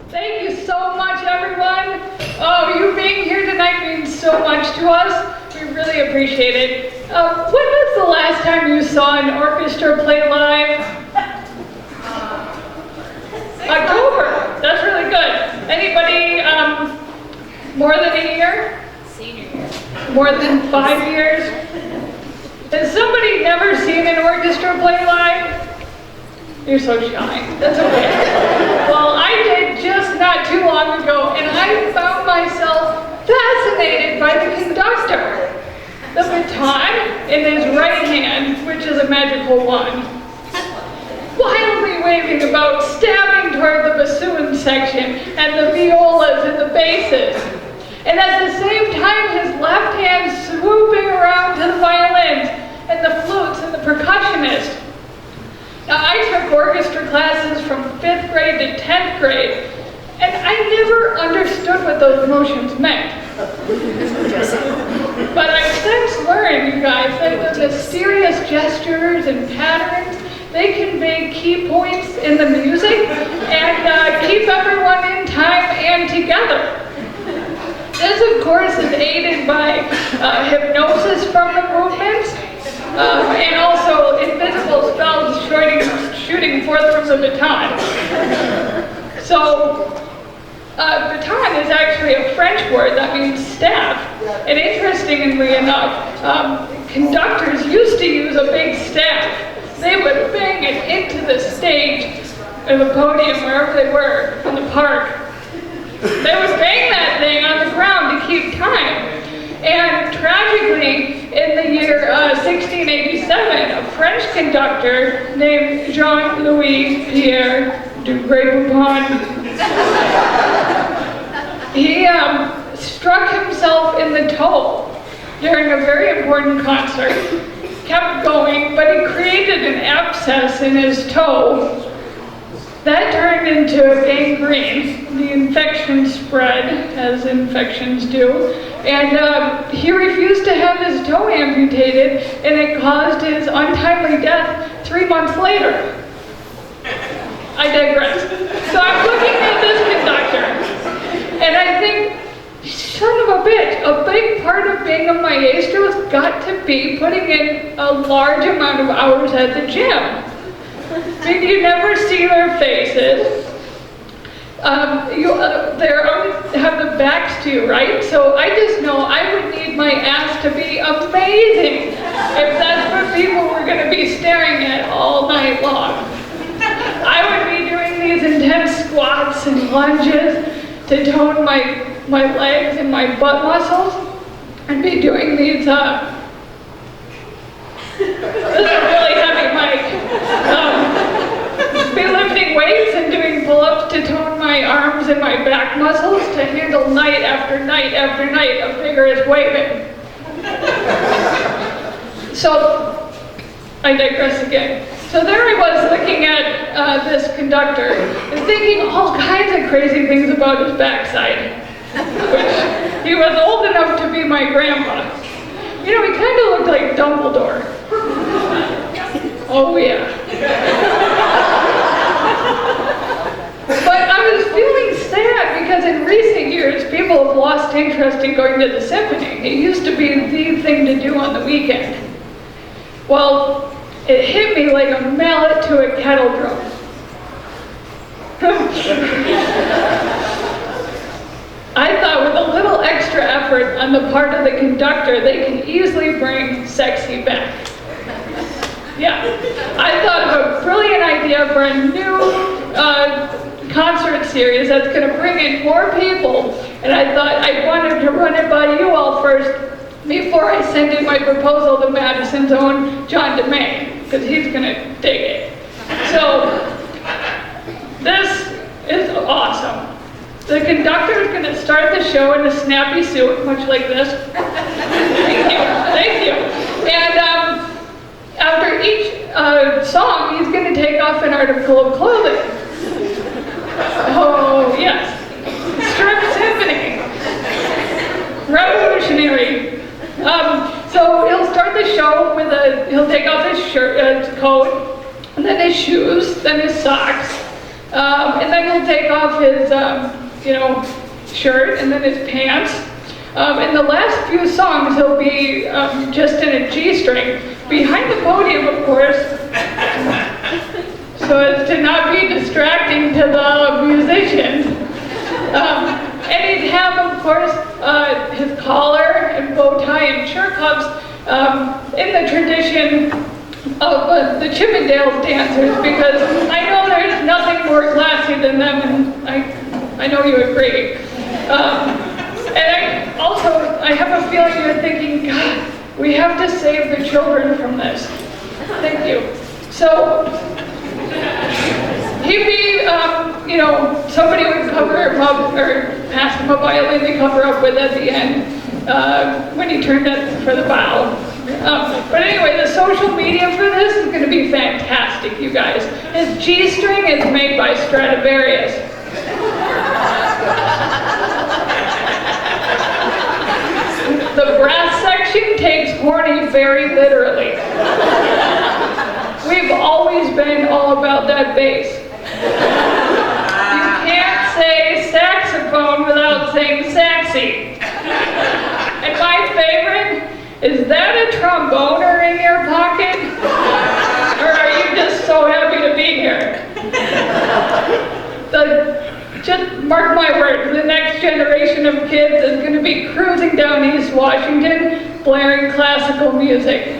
Thank you so much, everyone. Oh, you being here tonight means so much to us. We really appreciate it. When was the last time you saw an orchestra play live? October. That's really good. Anybody more than a year? Senior year. More than 5 years? Has somebody never seen an orchestra play live? You're so shy. That's okay. Well, I did just not too long ago, and I found myself fascinated by the conductor. The baton in his right hand, which is a magical wand, wildly waving about, stabbing toward the bassoon section, and the violas and the basses. And at the same time, his left hand swooping around to the violins, and the flutes and the percussionist. Now, I took orchestra classes from 5th grade to 10th grade, and I never understood what those motions meant. But I've since learned, you guys, that the mysterious gestures and patterns, they convey key points in the music and keep everyone in time and together. This, of course, is aided by hypnosis from the movements, and also invisible spells shooting forth from the baton. So, baton is actually a French word that means staff. And interestingly enough, conductors used to use a big staff. They would bang it into the stage or the podium, wherever they were in the park. They would bang that thing on the ground to keep time. And tragically, in the year 1687, a French conductor named Jean-Louis Pierre du Grès-Poupon, he struck himself in the toe during a very important concert. Kept going, but he created an abscess in his toe. That turned into gangrene. The infection spread, as infections do, and he refused to have his toe amputated, and it caused his untimely death 3 months later. I digress. So I'm looking at this conductor, and I think, son of a bitch, a big part of being a maestro has got to be putting in a large amount of hours at the gym. I mean, you never see their faces. They always have the backs to you, right? So I just know I would need my ass to be amazing if that's what people were going to be staring at all night long. I would be doing these intense squats and lunges to tone my legs and my butt muscles. I'd be doing these, this is a really heavy mic. Be lifting weights and doing pull-ups to tone my arms and my back muscles to handle night after night after night of vigorous waving. So, I digress again. So there I was looking at this conductor and thinking all kinds of crazy things about his backside, which he was old enough to be my grandpa. You know, he kind of looked like Dumbledore. Oh yeah. But I was feeling sad because in recent years, people have lost interest in going to the symphony. It used to be the thing to do on the weekend. Well, it hit me like a mallet to a kettle drum. I thought with a little extra effort on the part of the conductor, they can easily bring sexy back. Yeah, I thought of a brilliant idea for a new concert series that's going to bring in more people, and I thought I wanted to run it by you all first before I send in my proposal to Madison's own John DeMay, because he's going to dig it. So, this is awesome. The conductor is going to start the show in a snappy suit, much like this. Thank you. And after each song, he's going to take off an article of clothing. Oh, yes. Strip symphony. Revolutionary. So he'll start the show with he'll take off his shirt, his coat, and then his shoes, then his socks, and then he'll take off his, shirt and then his pants. In the last few songs, he'll be just in a G-string behind the podium, of course, so as to not be distracting to the musicians. And he'd have, of course, his collar and bow tie and shirt cuffs in the tradition of the Chippendales dancers, because I know there's nothing more classy than them, and I know you agree. And I have a feeling you're thinking, God, we have to save the children from this. Thank you. So, he'd be, somebody would cover him up, or pass him a violin to cover up with at the end, when he turned it for the bow. But anyway, the social media for this is going to be fantastic, you guys. His G-string is made by Stradivarius. The brass section takes horny very literally. We've always been all about that bass. You can't say saxophone without saying saxy. And my favorite, is that a tromboner in your pocket? Or are you just so happy to be here? Just mark my words, the next generation of kids is going to be cruising down East Washington, blaring classical music.